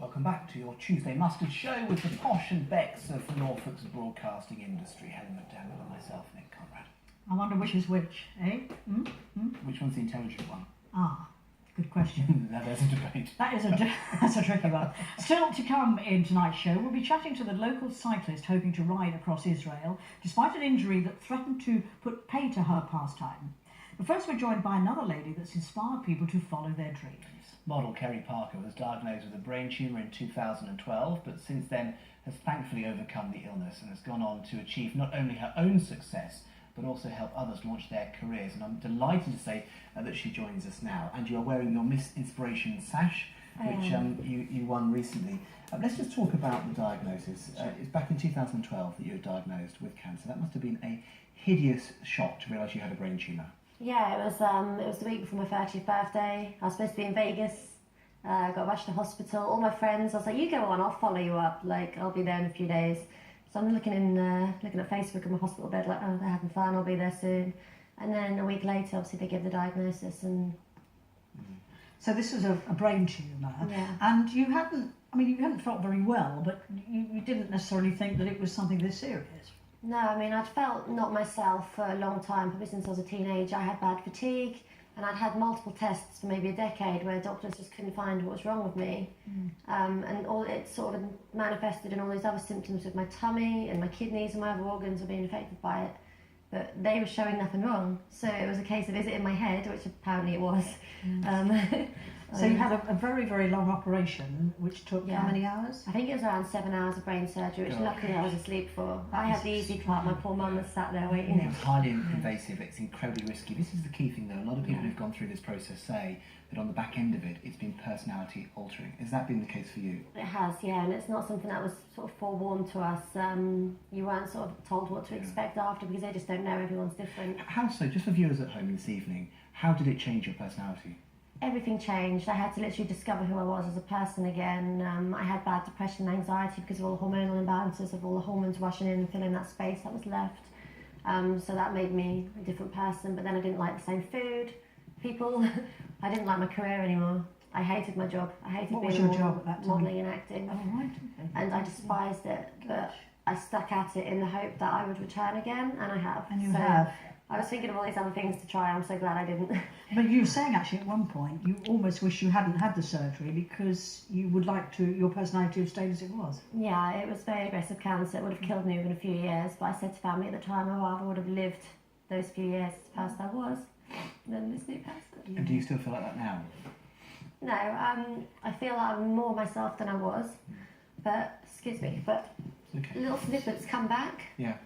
Welcome back to your Tuesday Mustard Show with the posh and becks of Norfolk's broadcasting industry. Helen McDermott and myself, Nick Conrad. I wonder which is which, eh? Which one's the intelligent one? Ah, good question. Now there's a debate. That's a tricky one. Still to come in tonight's show, we'll be chatting to the local cyclist hoping to ride across Israel, despite an injury that threatened to put pay to her pastime. But first we're joined by another lady that's inspired people to follow their dreams. Model Kerry Parker was diagnosed with a brain tumour in 2012, but since then has thankfully overcome the illness and has gone on to achieve not only her own success, but also help others launch their careers. And I'm delighted to say that she joins us now. And you are wearing your Miss Inspiration sash, which you won recently. Let's just talk about the diagnosis. It's back in 2012 that you were diagnosed with cancer. That must have been a hideous shock to realise you had a brain tumour. Yeah, it was the week before my 30th birthday. I was supposed to be in Vegas. Got rushed to hospital. All my friends, I was like, "You go on, I'll follow you up. Like, I'll be there in a few days." So I'm looking at Facebook in my hospital bed, like, "Oh, they're having fun. I'll be there soon." And then a week later, obviously, they give the diagnosis, and So this was a brain tumour, and you hadn't felt very well, but you didn't necessarily think that it was something this serious. no, I mean, I'd felt not myself for a long time, probably since I was a teenager. I had bad fatigue, and I'd had multiple tests for maybe a decade where doctors just couldn't find what was wrong with me. And all it sort of manifested in all these other symptoms with my tummy and my kidneys and my other organs were being affected by it. But they were showing nothing wrong. So it was a case of, is it in my head, which apparently it was. So you had a very, very long operation, which took how many hours? I think it was around 7 hours of brain surgery, which luckily I was asleep for. I had the easy part, my poor mum was sat there waiting. It's highly invasive, it's incredibly risky. This is the key thing though, a lot of people who've gone through this process say that on the back end of it, it's been personality altering. Has that been the case for you? It has, yeah, and it's not something that was sort of forewarned to us. You weren't sort of told what to expect after because they just don't know, everyone's different. How so, just for viewers at home this evening, how did it change your personality? Everything changed. I had to literally discover who I was as a person again. I had bad depression and anxiety because of all the hormonal imbalances of all the hormones rushing in and filling that space that was left. So that made me a different person, but then I didn't like the same food, people. I didn't like my career anymore. I hated my job. I hated being modelling and acting. Oh, right. Okay. And I despised it, but I stuck at it in the hope that I would return again, and I have. And you have. I was thinking of all these other things to try. I'm so glad I didn't. But you were saying actually at one point you almost wish you hadn't had the surgery because you would like your personality to have stayed as it was. Yeah, it was very aggressive cancer. It would have killed me within a few years. But I said to family at the time, I rather would have lived those few years as the person I was than this new person. And do you still feel like that now? No, I feel like I'm more myself than I was. But little snippets come back. Yeah.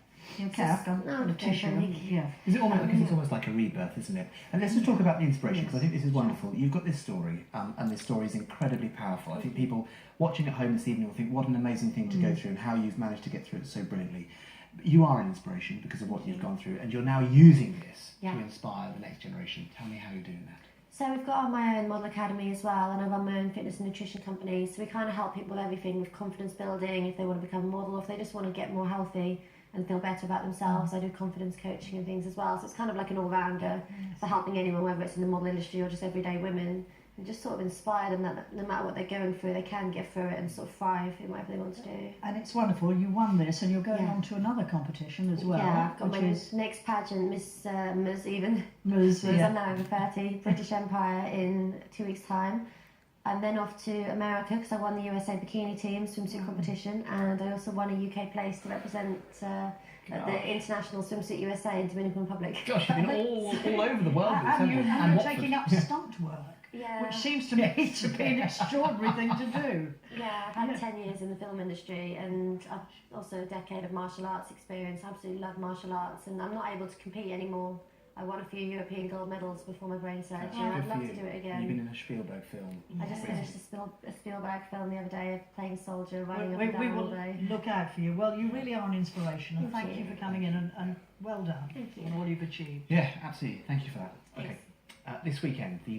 Okay, I've got a tissue. Yeah. Is it almost, I guess it's almost like a rebirth, isn't it? And let's just talk about the inspiration, because I think this is wonderful. You've got this story, and this story is incredibly powerful. I think people watching at home this evening will think, what an amazing thing to go through and how you've managed to get through it so brilliantly. But you are an inspiration because of what you've gone through, and you're now using this to inspire the next generation. Tell me how you're doing that. So we've got my own model academy as well, and I run my own fitness and nutrition company. So we kind of help people with everything, with confidence building, if they want to become a model, if they just want to get more healthy and feel better about themselves. I do confidence coaching and things as well. So it's kind of like an all-rounder for helping anyone, whether it's in the model industry or just everyday women, and just sort of inspire them that no matter what they're going through, they can get through it and sort of thrive in whatever they want to do. And it's wonderful. You won this, and you're going on to another competition as well. Yeah, I've got my next pageant, Miss I'm now over 30, British Empire in 2 weeks' time. And then off to America because I won the USA bikini team swimsuit competition, and I also won a UK place to represent at the International Swimsuit USA in Dominican Republic. Gosh, you've been all over the world. And you're taking up stunt work, which seems to me to be an extraordinary thing to do. Yeah, I've had 10 years in the film industry, and I've also a decade of martial arts experience. I absolutely love martial arts, and I'm not able to compete anymore. I won a few European gold medals before my brain surgery. I'd love to do it again. You've been in a Spielberg film. I just finished a Spielberg film the other day, playing a soldier, running up and down we all will day. look out for you. Well, you really are an inspiration, and thank you for coming in, and well done Thank you. on all you've achieved. Yeah, absolutely. Thank you for that. Okay, this weekend, the